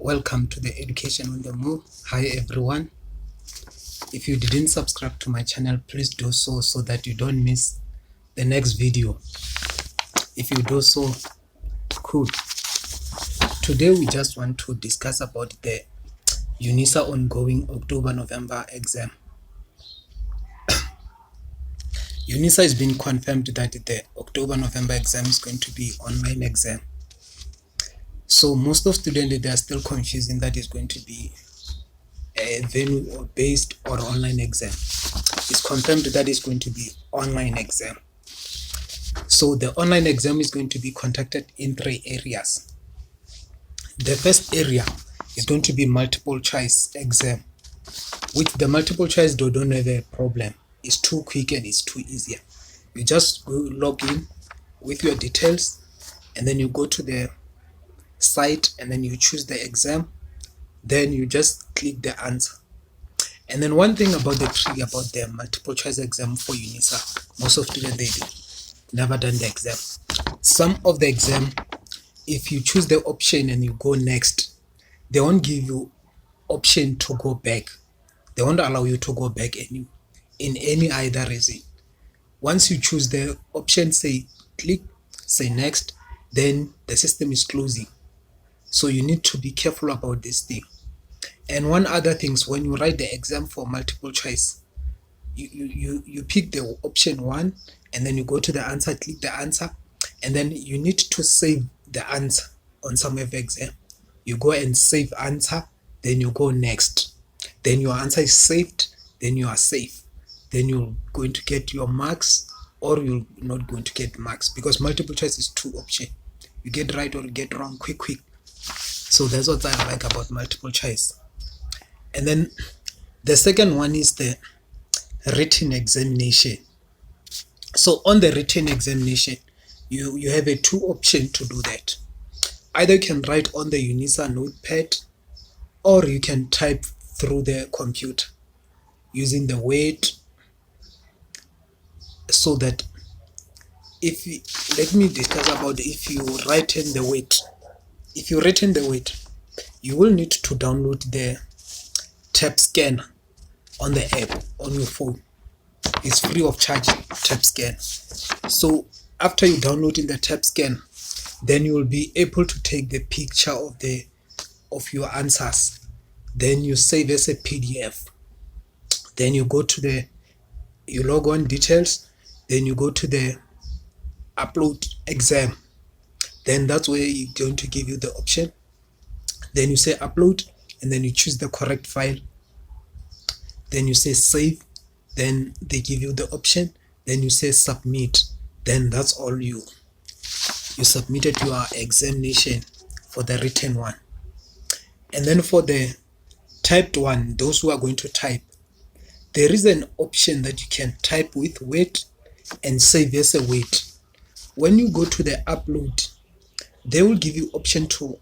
Welcome to the Education on the Move. Hi everyone. If you didn't subscribe to my channel, please do so that you don't miss the next video. If you do so, cool. Today we just want to discuss about the Unisa ongoing October-November exam. Unisa has been confirmed that the October-November exam is going to be online exam. So most of students, they are still confusing that it's going to be a venue or based or online exam. It's confirmed that it's going to be online exam. So the online exam is going to be conducted in 3 areas. The first area is going to be multiple choice exam, which the multiple choice don't have a problem. It's too quick and it's too easy. You just go log in with your details, and then you go to the site, and then you choose the exam, then you just click the answer. And then one thing about the trick about the multiple choice exam for Unisa, most of students, they never done the exam. Some of the exam, if you choose the option and you go next, they won't give you option to go back. They won't allow you to go back in any either reason. Once you choose the option, say click, say next, then the system is closing. So you need to be careful about this thing. And one other thing is, when you write the exam for multiple choice, you pick the option 1, and then you go to the answer, click the answer, and then you need to save the answer on some of the exam. You go and save answer, then you go next. Then your answer is saved, then you are safe. Then you're going to get your marks, or you're not going to get marks, because multiple choice is 2 options. You get right or you get wrong quick. So that's what I like about multiple choice. And then the second one is the written examination. So on the written examination, you have a 2 options to do that. Either you can write on the Unisa notepad, or you can type through the computer using the Word. So that let me discuss about if you write in the Word. If you write in the Word, you will need to download the tab scanner on the app on your phone. It's free of charge, tab scan. So after you downloading the tab scan, then you will be able to take the picture of your answers. Then you save as a PDF. Then you go to you log on details. Then you go to the upload exam. Then that's where you're going to give you the option. Then you say upload, and then you choose the correct file. Then you say save. Then they give you the option. Then you say submit. Then that's all you submitted your examination for the written one. And then for the typed one, those who are going to type, there is an option that you can type with Word and save as a Word. When you go to the upload, they will give you option to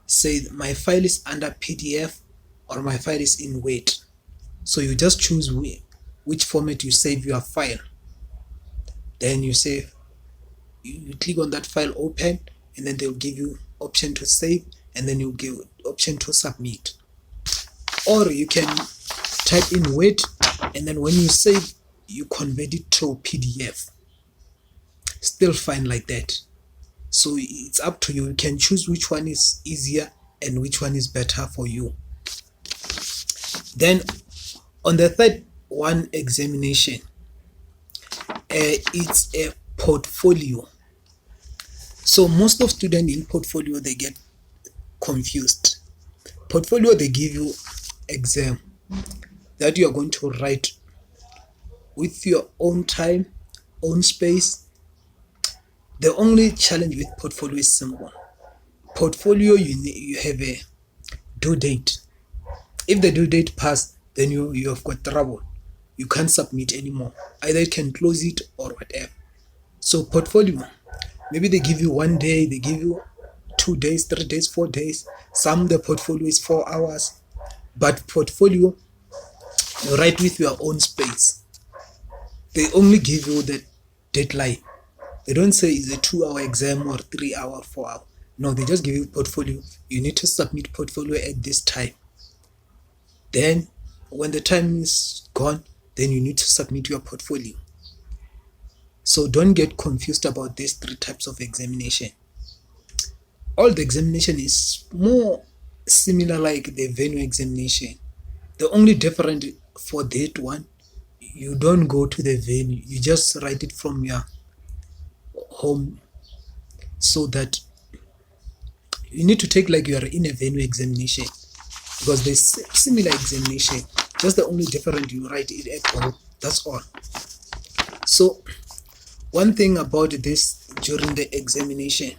say my file is under PDF or my file is in Word. So you just choose which format you save your file. Then you save, you click on that file, open, and then they'll give you option to save, and then you give option to submit. Or you can type in Word, and then when you save, you convert it to PDF. Still fine like that. So it's up to you. You can choose which one is easier and which one is better for you. Then on the third one examination, it's a portfolio. So most of students in portfolio, they get confused. Portfolio, they give you exam that you are going to write with your own time, own space. The only challenge with portfolio is simple. Portfolio, you have a due date. If the due date pass, then you have got trouble. You can't submit anymore. Either you can close it or whatever. So portfolio, maybe they give you 1 day, they give you 2 days, 3 days, 4 days. Some the portfolio is 4 hours. But portfolio, you write with your own space. They only give you the deadline. They don't say it's a 2-hour exam or 3 hour, 4 hour. No, they just give you portfolio. You need to submit portfolio at this time. Then when the time is gone, then you need to submit your portfolio. So don't get confused about these three types of examination. All the examination is more similar like the venue examination. The only difference for that one, you don't go to the venue, you just write it from your home, so that you need to take like you are in a venue examination, because there's similar examination, just the only difference you write it at home, that's all. So one thing about this during the examination,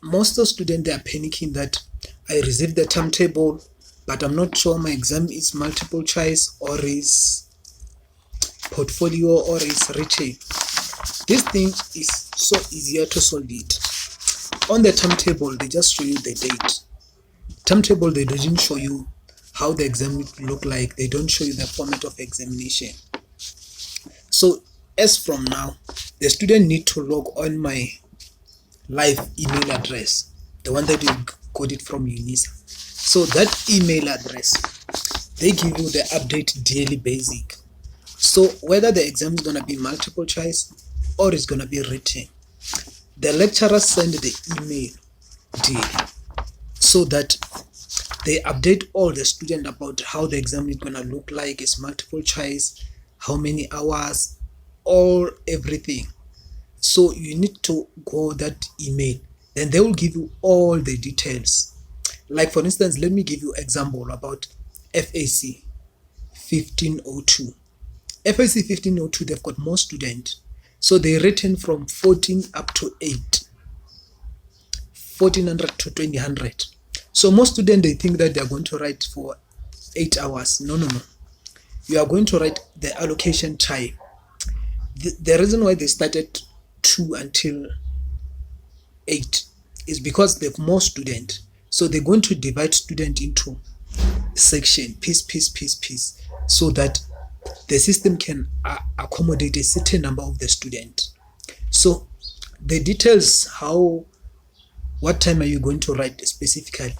most of students, they are panicking that I received the timetable, but I'm not sure my exam is multiple choice or is portfolio or is written. This thing is so easier to solve it. On the timetable, they just show you the date. Timetable, they didn't show you how the exam would look like. They don't show you the format of examination. So as from now, the student need to log on my live email address, the one that you got it from Unisa. So that email address, they give you the update daily basic. So whether the exam is gonna be multiple choice or it's gonna be written, the lecturer send the email daily, so that they update all the student about how the exam is gonna look like, it's multiple choice, how many hours, all everything. So you need to go that email, then they will give you all the details. Like for instance, let me give you example about FAC 1502. FAC 1502, they've got more students, so they written from 14 up to 8, 1400 to 2000. So most students, they think that they are going to write for 8 hours. No. You are going to write the allocation time. The reason why they started 2 until 8 is because they have more students. So they're going to divide student into section, piece, so that the system can accommodate a certain number of the student. So the details, what time are you going to write specifically,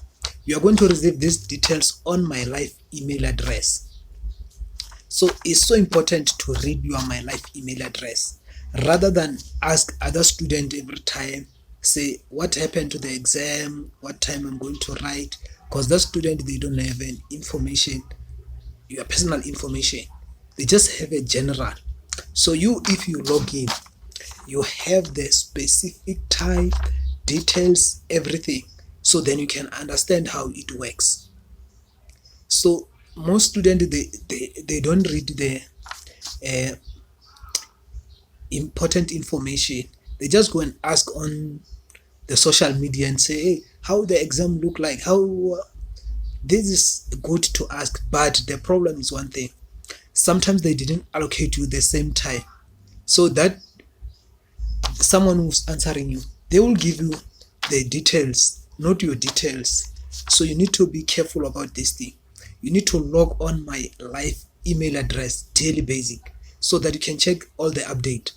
you are going to receive these details on my live email address. So it's so important to read your my live email address rather than ask other students every time, say what happened to the exam, what time I'm going to write, because the student, they don't have any information, your personal information, they just have a general. So if you log in, you have the specific time, details, everything, so then you can understand how it works. So most students, they don't read the important information. They just go and ask on the social media and say, hey, how the exam look like, how this is good to ask. But the problem is one thing, sometimes they didn't allocate you the same time, so that someone who's answering you, they will give you the details, not your details. So you need to be careful about this thing. You need to log on my live email address daily basic, so that you can check all the update.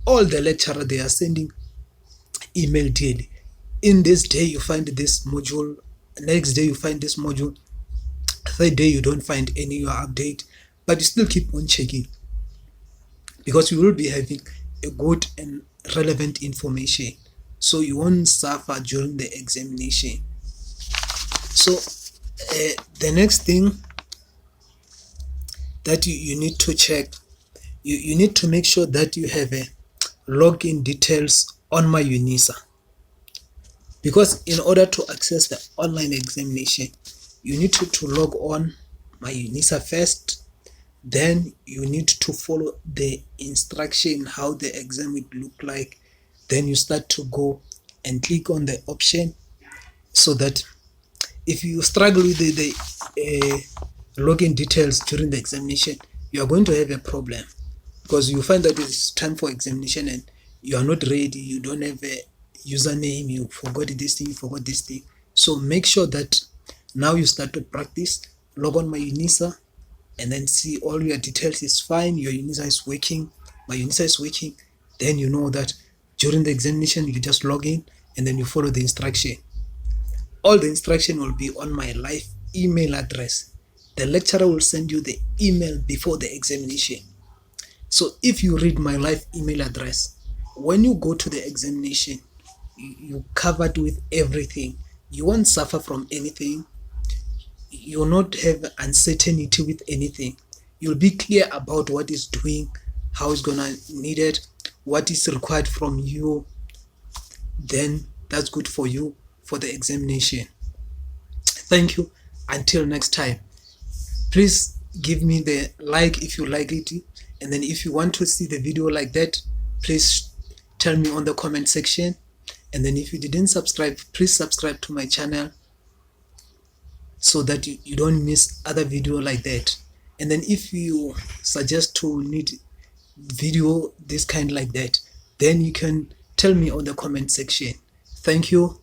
All the lecturer, they are sending email daily. In this day you find this module, next day you find this module, third day you don't find any update, but you still keep on checking, because you will be having a good and relevant information, so you won't suffer during the examination. So the next thing that you need to check, you need to make sure that you have a login details on my Unisa, because in order to access the online examination, you need to log on my Unisa first. Then you need to follow the instruction how the exam would look like. Then you start to go and click on the option, so that if you struggle with the login details during the examination, you are going to have a problem, because you find that it's time for examination and you are not ready, you don't have a username, you forgot this thing, you forgot this thing. So make sure that now you start to practice, log on my Unisa, and then see all your details is fine, your Unisa is working, my Unisa is working. Then you know that during the examination you just log in and then you follow the instruction. All the instruction will be on my live email address. The lecturer will send you the email before the examination. So if you read my live email address, when you go to the examination, you covered with everything. You won't suffer from anything. You'll not have uncertainty with anything. You'll be clear about what is doing, how it's gonna need it, what is required from you. Then that's good for you for the examination. Thank you. Until next time. Please give me the like if you like it, and then if you want to see the video like that, please tell me on the comment section. And then if you didn't subscribe, please subscribe to my channel so that you don't miss other video like that. And then if you suggest to need video this kind like that, then you can tell me on the comment section. Thank you.